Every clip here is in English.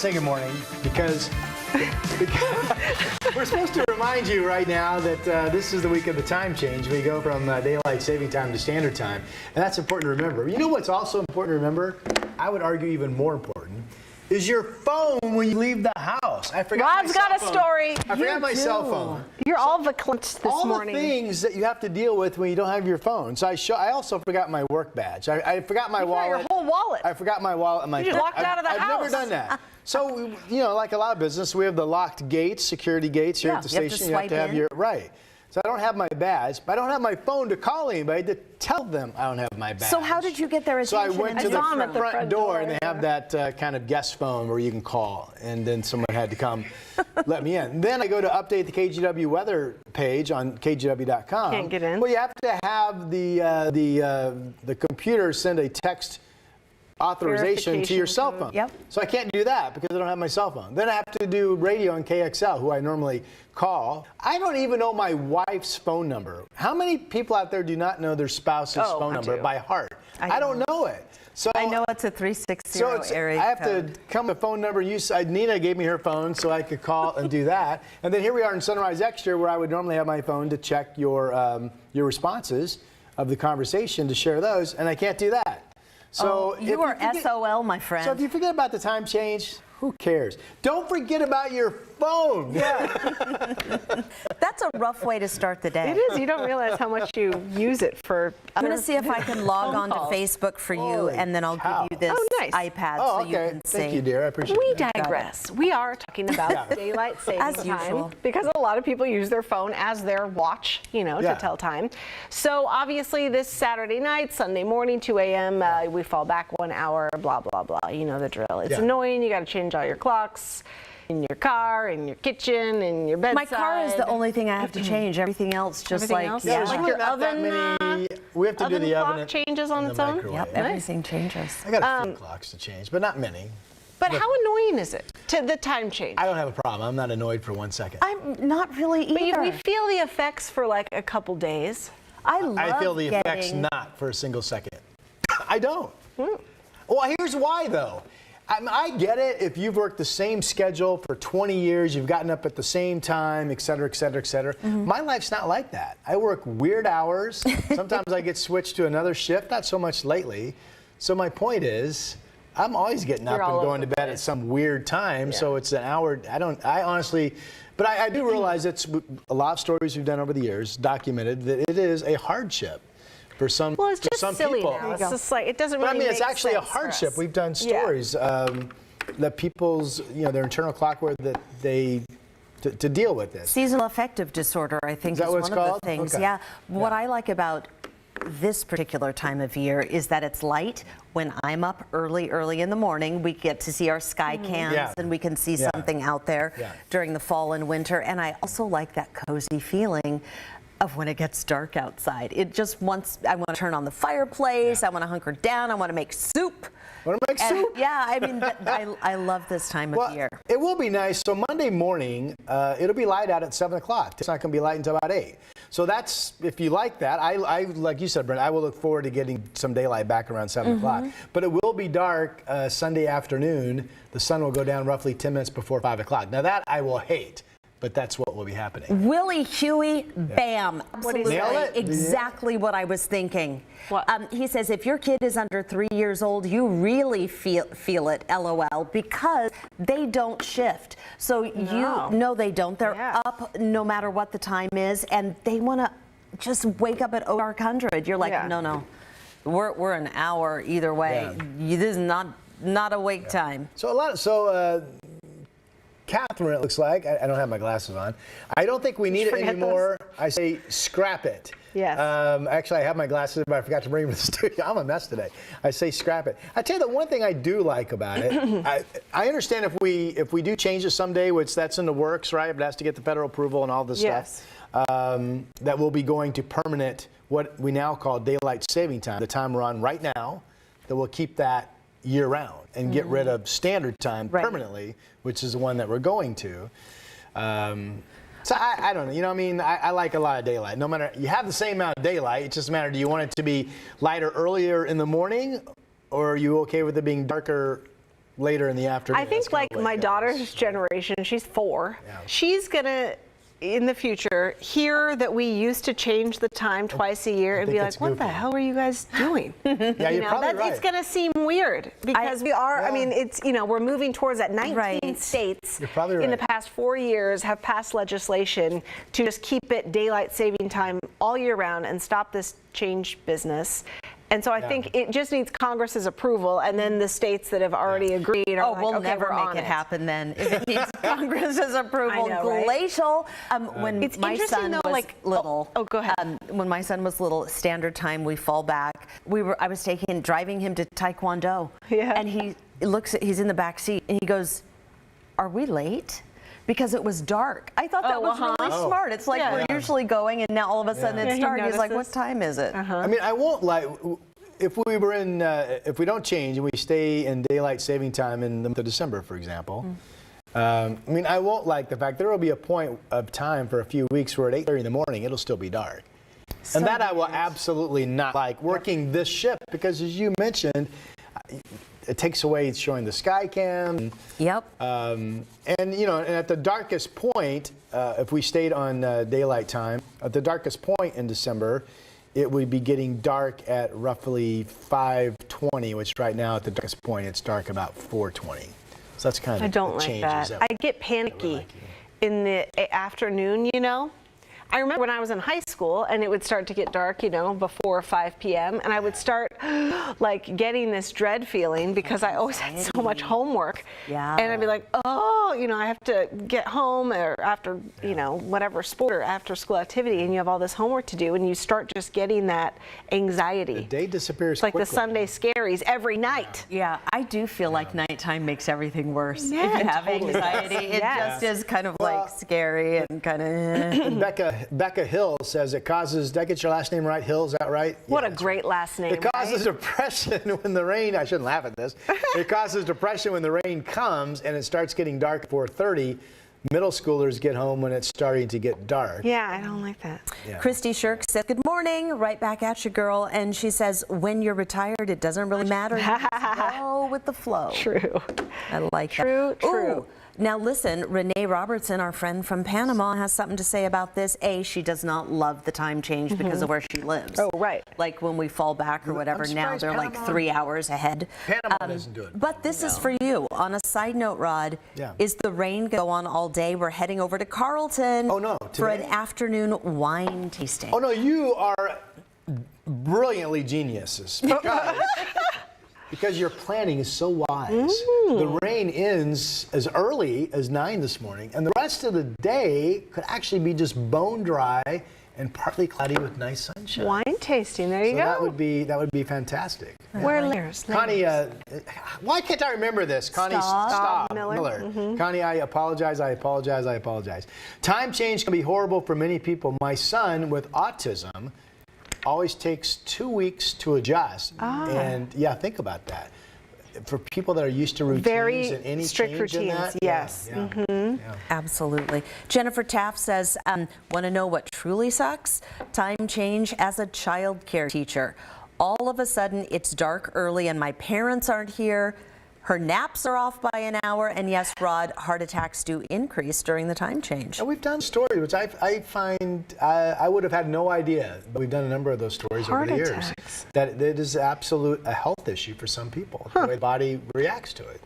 say good morning because we're supposed to remind you right now that this is the week of the time change. We go from daylight saving time to standard time, and that's important to remember. You know what's also important to remember? I would argue even more important is your phone when you leave the house. I forgot Rod's got a story. I forgot my cell phone. You're all verklempt this all morning. All the things that you have to deal with when you don't have your phone. So I also forgot my work badge. I forgot my wallet. Your whole wallet. I forgot my wallet and my. You just walked out of the house. I've never done that. So you know, like a lot of business, we have the locked gates, security gates here at the station. You have to have your right. So I don't have my badge, but I don't have my phone to call anybody to tell them I don't have my badge. So how did you get their attention? So I went to the front door, and they yeah. have that kind of guest phone where you can call, and then someone had to come let me in. Then I go to update the KGW weather page on KGW.com. Can't get in. Well, you have to have the computer send a text authorization to your cell phone. Yep. So I can't do that because I don't have my cell phone. Then I have to do radio on KXL, who I normally call. I don't even know my wife's phone number. How many people out there do not know their spouse's phone number by heart? I don't know it. So I know it's a 360 area I have code. to come with a phone number. Nina gave me her phone so I could call and do that. And then here we are in Sunrise Extra, where I would normally have my phone to check your responses of the conversation to share those, and I can't do that. So you are SOL, my friend. So if you forget about the time change, who cares? Don't forget about your phone. Yeah. That's a rough way to start the day. It is. You don't realize how much you use it for. I'm going to see if I can log on to Facebook for you, and then I'll give you this iPad so you can see. Thank you, dear. I appreciate We that. digress. We are talking about daylight saving As time usual. because a lot of people use their phone as their watch, to tell time. So obviously this Saturday night, Sunday morning, 2 a.m., we fall back 1 hour, blah, blah, blah. You know the drill. It's annoying. You got to change all your clocks in your car, in your kitchen, in your bedside. My car is the only thing I have to change. Everything else just Like your oven. We have to do the oven clock changes on its own. microwave. Yep, everything changes. I got a few clocks to change, but not many. But how annoying is it to the time change? I don't have a problem. I'm not annoyed for 1 second. I'm not really either. But we feel the effects for like a couple days. I feel the effects not for a single second. I don't. Well, here's why, though. I get it if you've worked the same schedule for 20 years, you've gotten up at the same time, et cetera, et cetera, et cetera. My life's not like that. I work weird hours. Sometimes I get switched to another shift, not so much lately. So my point is, I'm always getting up and going to bed at some weird time, so it's an hour. I honestly, but I do realize it's a lot of stories we've done over the years, documented, that it is a hardship. For some, well, it's just some silly people. now. It's just like, it doesn't really make sense. But I mean, it's actually a for hardship. us. We've done stories that people's, their internal clock where that they, to deal with this. Seasonal affective disorder, I think, is one of the things. Okay. Yeah. What I like about this particular time of year is that it's light. When I'm up early in the morning, we get to see our sky cams and we can see something out there during the fall and winter. And I also like that cozy feeling of when it gets dark outside. I want to turn on the fireplace, I want to hunker down, I want to make soup. Want to make soup? Yeah, I mean, I love this time of year. It will be nice. So Monday morning, it'll be light out at 7 o'clock. It's not going to be light until about 8. So that's, if you like that, I like you said, Brent, I will look forward to getting some daylight back around 7 o'clock. But it will be dark Sunday afternoon. The sun will go down roughly 10 minutes before 5 o'clock. Now that I will hate. But that's what will be happening. Willie Huey, bam. Absolutely. Nailed it. Exactly what I was thinking. What? He says if your kid is under 3 years old, you really feel it, LOL, because they don't shift. So no, they don't. They're up no matter what the time is, and they want to just wake up at dark 100. You're like, no. We're an hour either way. This is not awake time. So Catherine, it looks like, I don't have my glasses on. I don't think we need it anymore. I say scrap it. Yes. Actually, I have my glasses, but I forgot to bring them to the studio. I'm a mess today. I say scrap it. I tell you the one thing I do like about it. I understand if we do change it someday, which that's in the works, right? But it has to get the federal approval and all this stuff. That will be going to permanent what we now call daylight saving time, the time we're on right now. That will keep that year round and get rid of standard time permanently, which is the one that we're going to. So I don't know. I like a lot of daylight. No matter, you have the same amount of daylight. It's just a matter, do you want it to be lighter earlier in the morning, or are you okay with it being darker later in the afternoon. I think like my daughter's generation, she's 4. Yeah. She's gonna, in the future, hear that we used to change the time twice a year and think be like, it's what the goofy. hell were you guys doing? Yeah, you're probably right. It's gonna seem weird because we are, I mean, it's, we're moving towards that. 19 states You're probably in the right. past 4 years have passed legislation to just keep it daylight saving time all year round and stop this change business. And so I think it just needs Congress's approval, and then the states that have already agreed are like, we'll okay, never we're make on it happen then. If it needs Congress's approval, I know, right? glacial. When It's my interesting, son though, was like- little, go ahead. When my son was little, standard time, we fall back. I was driving him to Taekwondo. Yeah. And he's in the back seat, and he goes, "Are we late?" Because it was dark. I thought that was really smart. It's like we're usually going, and now all of a sudden it's he dark. He's like, notices. "What time is it?" I mean, I won't lie. If we were in, if we don't change and we stay in daylight saving time in the month of December, for example, I mean, I won't like the fact there will be a point of time for a few weeks where at 8:30 in the morning it'll still be dark. And that I will absolutely not like working this shift because, as you mentioned, it takes away showing the sky cam. Yep. And at the darkest point, if we stayed on daylight time, at the darkest point in December, it would be getting dark at roughly 5:20, which right now at the darkest point it's dark about 4:20. So that's kind of I don't the like changes that. I get panicky in the afternoon, I remember when I was in high school and it would start to get dark, before 5 p.m. and I would start like getting this dread feeling because I always had so much homework. Yeah. And I'd be like, I have to get home or after, whatever sport or after school activity, and you have all this homework to do and you start just getting that anxiety. The day disappears It's like quickly. the Sunday scaries every night. Yeah, I do feel like nighttime makes everything worse. Yeah, if you have totally anxiety, it Yes. just is kind of like scary and kind of. And Becca Hill says it causes, did I get your last name right? Hill, is that right? What Yeah, a that's great last name. It causes depression when the rain, I shouldn't laugh at this. It causes depression when the rain comes and it starts getting dark at 4:30. Middle schoolers get home when it's starting to get dark. Yeah, I don't like that. Yeah. Christy Shirk said, "Good morning, right back at you, girl." And she says, "When you're retired, it doesn't really matter. You just go with the flow." True. I like True, that. true. Ooh, now listen, Renee Robertson, our friend from Panama, has something to say about this. She does not love the time change because of where she lives. Oh, right. Like when we fall back or whatever, now surprised they're like Panama- 3 hours ahead. Panama doesn't do it. But this is for you. On a side note, Rod, Yeah. is the rain go on all day? We're heading over to Carlton Oh, no, for an today? afternoon wine tasting. Oh no, you are brilliantly geniuses because your planning is so wise. The rain ends as early as 9 this morning, and the rest of the day could actually be just bone dry and partly cloudy with nice sunshine. Wine tasting, there you So go. that would be fantastic. Where layers? Connie, why can't I remember this? Connie Staub Miller. Connie, I apologize. Time change can be horrible for many people. My son with autism always takes 2 weeks to adjust. And yeah, think about that. For people that are used to routines Very and any strict change in routines, that, yes. Yeah. Absolutely. Jennifer Taft says, want to know what truly sucks? Time change as a child care teacher. All of a sudden, it's dark early and my parents aren't here. Her naps are off by an hour. And yes, Rod, heart attacks do increase during the time change. And we've done stories, which I find I would have had no idea, but we've done a number of those stories over the years. attacks. That it is a health issue for some people, the way the body reacts to it.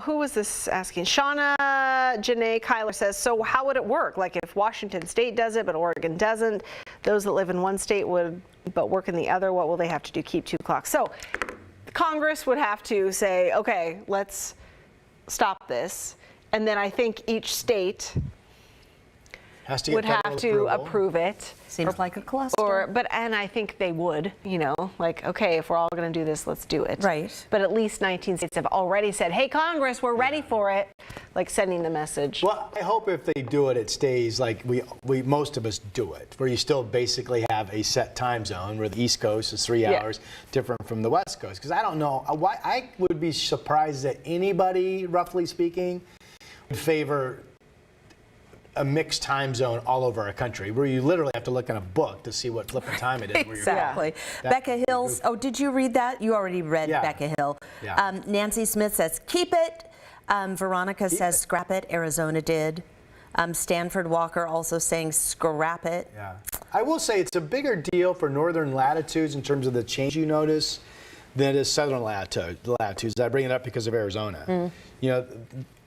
Who was this asking? Shauna Janae Kyler says, so how would it work? Like if Washington State does it, but Oregon doesn't, those that live in one state would, but work in the other, what will they have to do? Keep 2 clocks. So Congress would have to say, okay, let's stop this. And then I think each state Has to get would have federal to approval. approve it. Seems like a cluster. And I think they would, like, okay, if we're all going to do this, let's do it. Right. But at least 19 states have already said, hey, Congress, we're ready for it, like sending the message. Well, I hope if they do it, it stays like we most of us do it, where you still basically have a set time zone, where the East Coast is 3 hours different from the West Coast. Because I don't know why I would be surprised that anybody, roughly speaking, would favor a mixed time zone all over our country, where you literally have to look in a book to see what flipping time it is. Exactly. Becca Hills, did you read that? You already read Becca Hill. Yeah. Nancy Smith says, keep it. Veronica says, scrap it. Arizona did. Stanford Walker also saying, scrap it. Yeah. I will say it's a bigger deal for northern latitudes in terms of the change you notice than it is southern latitudes. I bring it up because of Arizona. You know,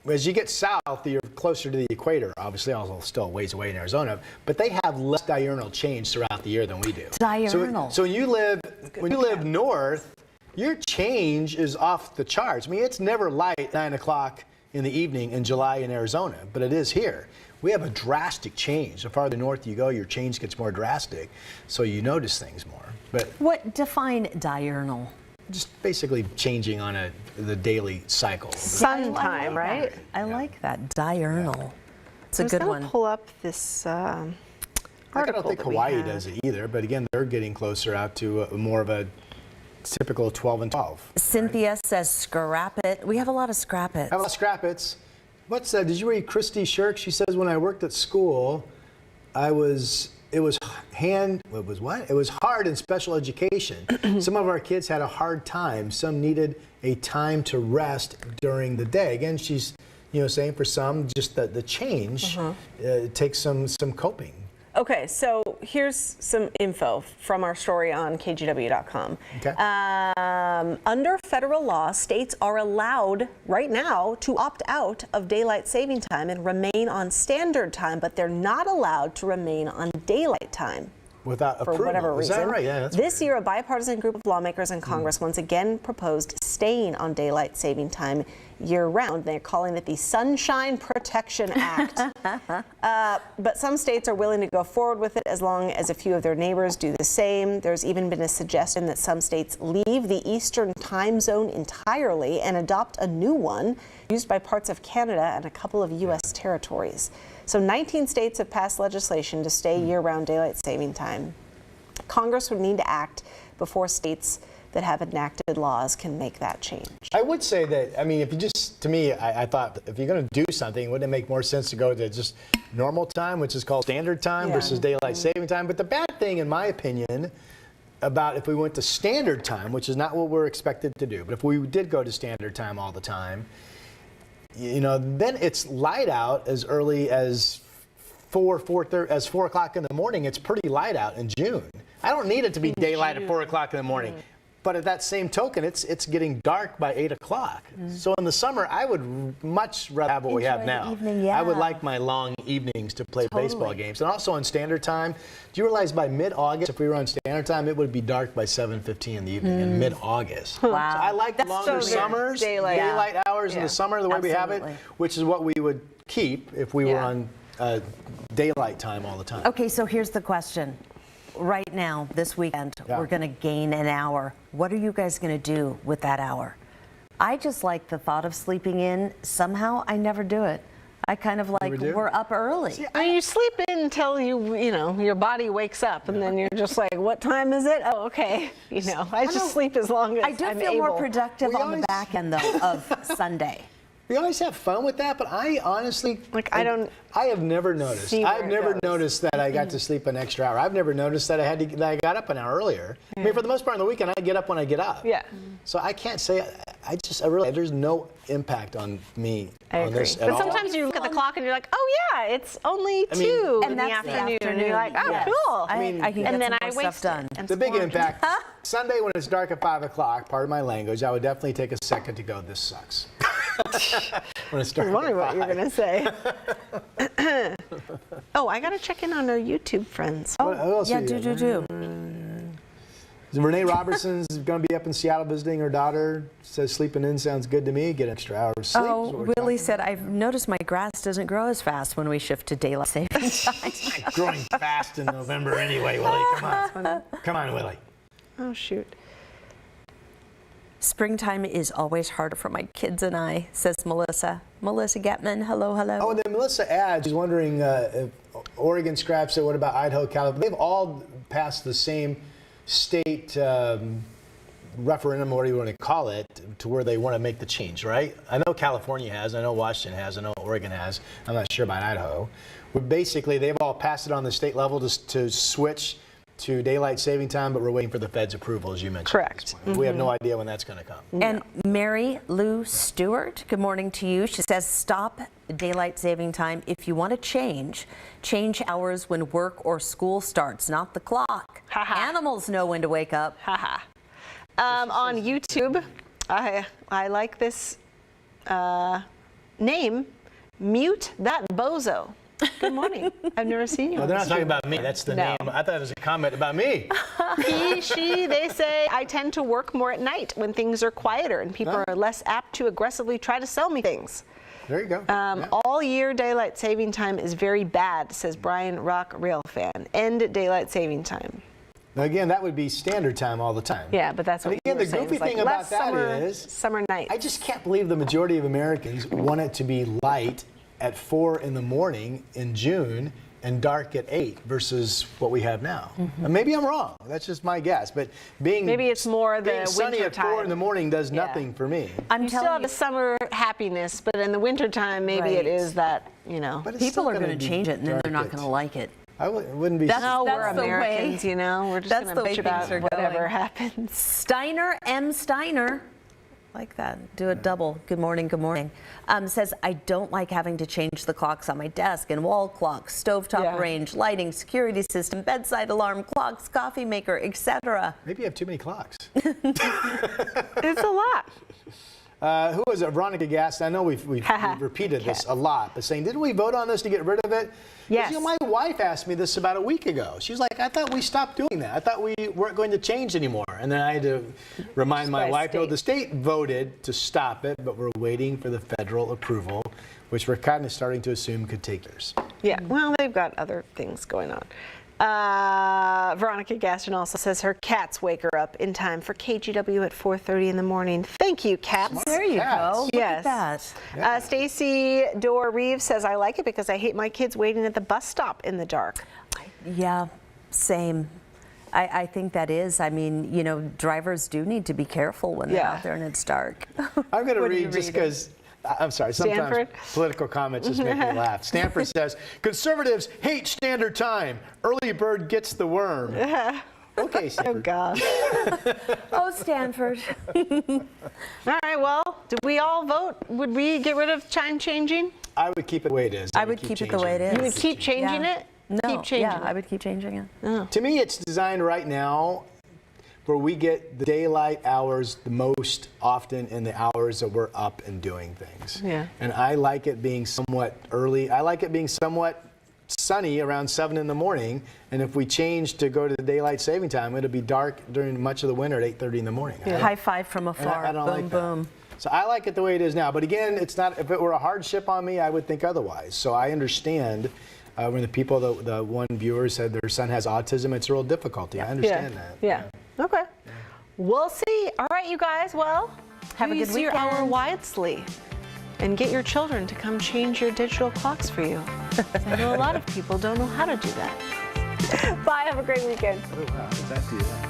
as you get south, you're closer to the equator, obviously, also still a ways away in Arizona, but they have less diurnal change throughout the year than we do. Diurnal. So when you live north, your change is off the charts. I mean, it's never light 9 o'clock in the evening in July in Arizona, but it is here. We have a drastic change. The farther north you go, your change gets more drastic, so you notice things more. But what define diurnal? Just basically changing on the daily cycle. Sun time, right? I like that, diurnal. It's a good one. I was going to pull up this I article don't think that we Hawaii had. does it either, but again, they're getting closer out to more of a typical 12 and 12. Cynthia says, scrap it. We have a lot of scrap it. How about scrap-its? What's that? Did you read Christy Shirk? She says, when I worked at school, it was hard in special education. Some of our kids had a hard time. Some needed a time to rest during the day. Again, she's saying for some, just the change takes some coping. Okay, so here's some info from our story on KGW.com. Okay. Under federal law, states are allowed right now to opt out of daylight saving time and remain on standard time, but they're not allowed to remain on daylight time. Without For approval. whatever Is reason. that right? Yeah, that's this year, a bipartisan group of lawmakers in Congress once again proposed staying on daylight saving time year-round. They're calling it the Sunshine Protection Act. But some states are willing to go forward with it as long as a few of their neighbors do the same. There's even been a suggestion that some states leave the Eastern time zone entirely and adopt a new one used by parts of Canada and a couple of U.S. territories. So 19 states have passed legislation to stay year-round daylight saving time. Congress would need to act before states that have enacted laws can make that change. I would say that, I mean, if you just, to me, I thought if you're going to do something, wouldn't it make more sense to go to just normal time, which is called standard time, versus daylight saving time? But the bad thing, in my opinion, about if we went to standard time, which is not what we're expected to do, but if we did go to standard time all the time, then it's light out as early as 4 o'clock in the morning. It's pretty light out in June. I don't need it to be daylight at 4 o'clock in the morning. But at that same token, it's getting dark by 8 o'clock. So in the summer, I would much rather have what we have now. Evening, I would like my long evenings to play baseball games. And also on standard time, do you realize by mid-August, if we were on standard time, it would be dark by 7:15 in the evening in mid-August. Wow. So I like the longer summers, daylight hours in the summer, the way we have it, which is what we would keep if we were on daylight time all the time. Okay, so here's the question. Right now, this weekend, we're going to gain an hour. What are you guys going to do with that hour? I just like the thought of sleeping in. Somehow, I never do it. I kind of like, we're up early. See, you sleep in until your body wakes up, and then you're just like, what time is it? Oh, okay. I just sleep as long as I do I'm feel able. more productive on the back end, though, of Sunday. We always have fun with that, but I honestly, I have never noticed. I've never noticed that I got to sleep an extra hour. I've never noticed that I got up an hour earlier. I mean, for the most part on the weekend, I get up when I get up. Yeah. So I can't say, there's no impact on me on this at but all. sometimes you look at the clock and you're like, oh yeah, it's only 2 in the afternoon. And you're like, oh, cool. I can get some more stuff done. The big impact, Sunday when it's dark at 5 o'clock, pardon my language, I would definitely take a second to go, this sucks. When it's dark. I was wondering what you were going to say. Oh, I got to check in on our YouTube friends. What else Yeah, are you do. Renee Robertson's going to be up in Seattle visiting her daughter. Says sleeping in sounds good to me. Get an extra hour of sleep. Oh, Willie said, I've noticed my grass doesn't grow as fast when we shift to daylight saving time. It's not growing fast in November anyway, Willie. Come on. Come on, Willie. Oh, shoot. Springtime is always harder for my kids and I, says Melissa. Melissa Getman, hello. Oh, and then Melissa adds, she's wondering if Oregon scraps it, what about Idaho, California? They've all passed the same state referendum, or what do you want to call it, to where they want to make the change, right? I know California has, I know Washington has, I know Oregon has. I'm not sure about Idaho. But basically, they've all passed it on the state level to switch to daylight saving time, but we're waiting for the Fed's approval, as you mentioned. Correct. We have no idea when that's going to come. And Mary Lou Stewart, good morning to you. She says, stop daylight saving time. If you want to change hours when work or school starts, not the clock. Animals know when to wake up. On YouTube, I like this name, Mute That Bozo. Good morning. I've never seen you. Well, they're not talking about me. That's the name. I thought it was a comment about me. He, she, they say, I tend to work more at night when things are quieter and people are less apt to aggressively try to sell me things. There you go. All year daylight saving time is very bad, says Brian Rock Railfan. End daylight saving time. Now, again, that would be standard time all the time. Yeah, but that's what again, we were the saying. goofy It's like thing about less that summer, is summer nights. I just can't believe the majority of Americans want it to be light at 4 in the morning in June and dark at 8 versus what we have now. And maybe I'm wrong. That's just my guess. But maybe it's more the being sunny winter at 4 in the time. morning does nothing for me. You still have the summer happiness, but in the wintertime, maybe it is that, you know. But it's People still are going to be change it, and then they're not dark going to like it. I wouldn't be. No, we're that's the way- Americans, you know. We're just that's going to the way bitch about things are whatever going. happens. Steiner M. Steiner, like that, do it double. Good morning, good morning. Says, I don't like having to change the clocks on my desk and wall clocks, stovetop range, lighting, security system, bedside alarm clocks, coffee maker, etc. Maybe you have too many clocks. It's a lot. Who was it? Veronica Gass. I know we've repeated this a lot, but saying, didn't we vote on this to get rid of it? Yes. You know, my wife asked me this about a week ago. She's like, I thought we stopped doing that. I thought we weren't going to change anymore. And then I had to remind my wife, no, the state voted to stop it, but we're waiting for the federal approval, which we're kind of starting to assume could take years. Yeah, well, they've got other things going on. Veronica Gaston also says her cats wake her up in time for KGW at 4:30 in the morning. Thank you, cats. There you go. Yes. Look at that. Stacy Dorr Reeves says, I like it because I hate my kids waiting at the bus stop in the dark. Yeah, same. I think that is. I mean, you know, drivers do need to be careful when they're out there and it's dark. I'm going to What are you read just reading? because, I'm sorry, sometimes Stanford? political comments just make me laugh. Stanford says, conservatives hate standard time. Early bird gets the worm. Okay, Oh, Stanford. God. Oh, Stanford. All right, well, did we all vote? Would we get rid of time changing? I would keep it the way it is. I would keep it the way it is. You would keep changing Yeah. it? No, Keep changing yeah, it. I would keep changing it. To me, it's designed right now where we get the daylight hours the most often in the hours that we're up and doing things. Yeah. And I like it being somewhat early. I like it being somewhat sunny around 7 in the morning. And if we change to go to the daylight saving time, it'll be dark during much of the winter at 8:30 in the morning. High five from And afar. I don't boom, like that. boom. So I like it the way it is now. But again, it's not. If it were a hardship on me, I would think otherwise. So I understand when the people, the one viewer said their son has autism, it's a real difficulty. I understand that. Yeah. Okay. We'll see. All right, you guys. Well, Have a good use your hour weekend. wisely and get your children to come change your digital clocks for you. I know a lot of people don't know how to do that. Bye. Have a great weekend. Oh, wow. How does that do that?